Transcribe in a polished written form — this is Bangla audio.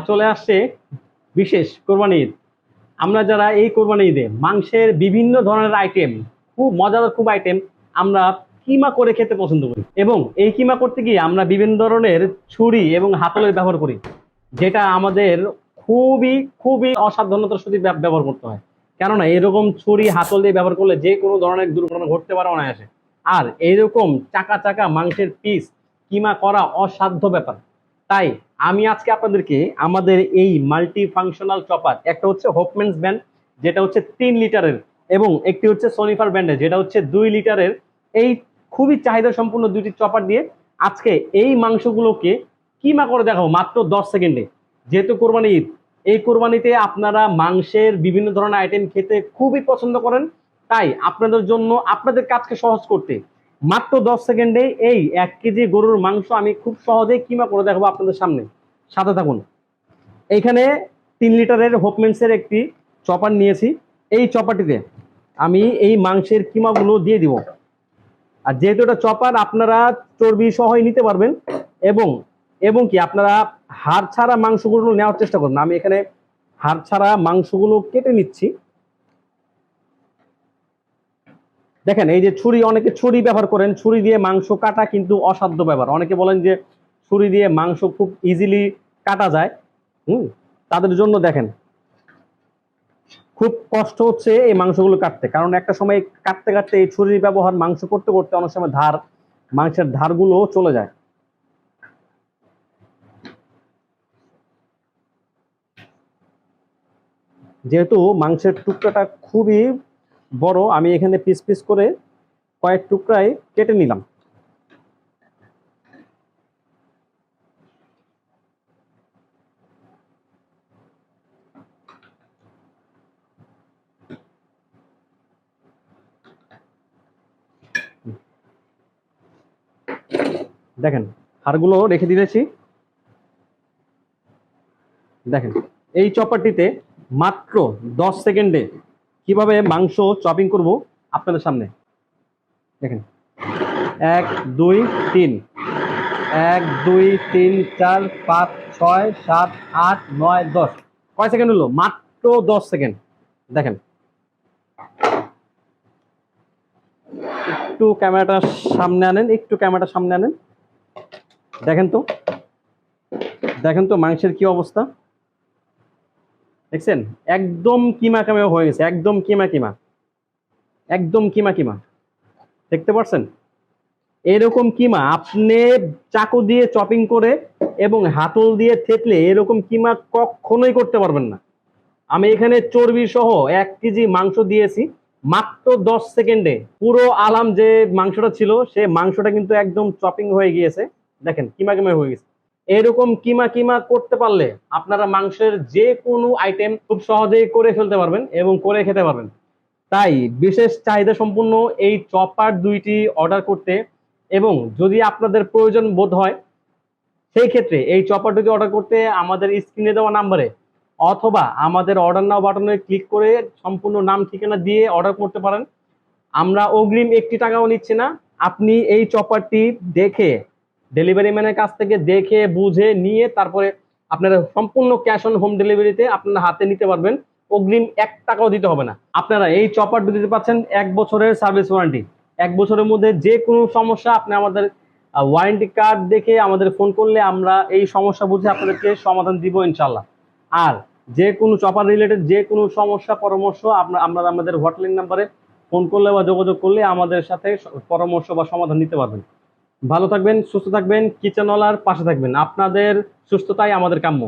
চলে আসছে বিশেষ কোরবানি ঈদ। আমরা যারা এই কোরবানি ঈদে মাংসের বিভিন্ন ধরনের আইটেম, খুব মজাদার খুব আইটেম আমরা কিমা করে খেতে পছন্দ করি, এবং এই কিমা করতে গিয়ে আমরা বিভিন্ন ধরনের ছুরি এবং হাতলের ব্যবহার করি, যেটা আমাদের খুবই খুবই অসাবধানতার সাথে ব্যবহার করতে হয়। কেননা এরকম ছুরি হাতল দিয়ে ব্যবহার করলে যে কোনো ধরনের দুর্ঘটনা ঘটতে পারে অনায়াসে। আর এইরকম চাকা চাকা মাংসের পিস কিমা করা অসাধ্য ব্যাপার। তাই আমি আজকে আপনাদেরকে আমাদের এই মাল্টি ফাংশনাল চপার, একটা হচ্ছে হোপম্যানস ব্র্যান্ড যেটা হচ্ছে 3 লিটারের, এবং একটি হচ্ছে সনিফার ব্র্যান্ডের যেটা হচ্ছে 2 লিটারের, এই খুবই চাহিদা সম্পূর্ণ দুইটি চপার দিয়ে আজকে এই মাংসগুলোকে কিমা করে দেখাবো মাত্র 10 সেকেন্ডে। যেহেতু কোরবানি ঈদ, এই কোরবানিতে আপনারা মাংসের বিভিন্ন ধরনের আইটেম খেতে খুবই পছন্দ করেন, তাই আপনাদের জন্য আপনাদের কাজকে সহজ করতে মাত্র 10 সেকেন্ডে এই 1 কেজি গরুর মাংস আমি খুব সহজেই কিমা করে দেখাবো আপনাদের সামনে। সাথে থাকুন। এইখানে 3 লিটারের হোপমেন্সের একটি চপার নিয়েছি। এই চপারটিতে আমি এই মাংসের কিমাগুলো দিয়ে দিব। আর যেহেতু এটা চপার, আপনারা চর্বি সহই নিতে পারবেন, এবং এবং কি আপনারা হাড় ছাড়া মাংসগুলো নেওয়ার চেষ্টা করুন। আমি এখানে হাড় ছাড়া মাংসগুলো কেটে নিচ্ছি। দেখেন, এই যে ছুরি, অনেকে ছুরি ব্যবহার করেন, ছুরি দিয়ে মাংস কাটা কিন্তু অসাধ্য ব্যাপার। অনেকে বলেন যে ছুরি দিয়ে মাংস খুব ইজিলি কাটা যায়। তাদের জন্য দেখেন খুব কষ্ট হচ্ছে এই মাংসগুলো কাটতে, কারণ একটা সময় কাটতে কাটতে এই ছুরির ব্যবহার মাংস করতে করতে অনেক সময় মাংসের ধারগুলো চলে যায়। যেহেতু মাংসের টুকরাটা খুবই বড়, আমি এখানে পিস পিস করে কয়েক টুকরায় কেটে নিলাম। দেখেন, হাড়গুলো রেখে দিয়েছি। দেখেন, এই চপারটিতে মাত্র 10 সেকেন্ডে কিভাবে মাংস চপিং করব আপনাদের সামনে। দেখেন, 1 2 3, 1 2 3 4 5 6 7 8 9 10। কয় সেকেন্ড হলো? মাত্র 10 সেকেন্ড। দেখেন, একটু ক্যামেরাটা সামনে আনেন, একটু ক্যামেরাটা সামনে আনেন। দেখেন তো, দেখেন তো মাংসের কি অবস্থা। দেখছেন, একদম কিমা কিমা হয়ে গেছে, একদম কিমা কিমা, একদম কিমা কিমা। দেখতে পাচ্ছেন? এরকম কিমা আপনি চাকু দিয়ে চপিং করে এবং হাতল দিয়ে থেতলে এরকম কিমা কখনোই করতে পারবেন না। আমি এখানে চর্বি সহ 1 কেজি মাংস দিয়েছি মাত্র 10 সেকেন্ডে। পুরো আলাম যে মাংসটা ছিল সে মাংসটা কিন্তু একদম চপিং হয়ে গিয়েছে। দেখেন, কিমা কিমা হয়ে গেছে। এরকম কিমা কিমা করতে পারলে আপনারা মাংসের যে কোনো আইটেম খুব সহজেই করে ফেলতে পারবেন এবং করে খেতে পারবেন। তাই বিশেষ চাহিদা সম্পূর্ণ এই চপার দুইটি অর্ডার করতে, এবং যদি আপনাদের প্রয়োজন বোধ হয় সেই ক্ষেত্রে এই চপার দুটি অর্ডার করতে আমাদের স্ক্রিনে দেওয়া নাম্বারে অথবা আমাদের অর্ডার নাও বাটনে ক্লিক করে সম্পূর্ণ নাম ঠিকানা দিয়ে অর্ডার করতে পারেন। আমরা অগ্রিম 1 টাকাও নিচ্ছি না। আপনি এই চপারটি দেখে, ডেলিভারি ম্যানের কাছ থেকে দেখে বুঝে নিয়ে তারপরে আপনারা সম্পূর্ণ ক্যাশ অন হোম ডেলিভারিতে আপনারা হাতে নিতে পারবেন। অগ্রিম 1 টাকাও দিতে হবে না। আপনারা এই চপারটি দিতে পাচ্ছেন 1 বছরের সার্ভিস ওয়ারেন্টি। 1 বছরের মধ্যে যে কোনো সমস্যা আপনি আমাদের ওয়ারেন্টি কার্ড দেখে আমাদের ফোন করলে আমরা এই সমস্যা বুঝে আপনাদেরকে সমাধান দিব ইনশাল্লাহ। আর যে কোনো চপার রিলেটেড যে কোনো সমস্যা পরামর্শ আমরা আমাদের হটলাইন নাম্বারে ফোন করলে বা যোগাযোগ করলে আমাদের সাথে পরামর্শ বা সমাধান নিতে পারবেন। ভালো থাকবেন, সুস্থ থাকবেন, কিচেনওয়ালার পাশে থাকবেন। আপনাদের সুস্থতাই আমাদের কাম্য।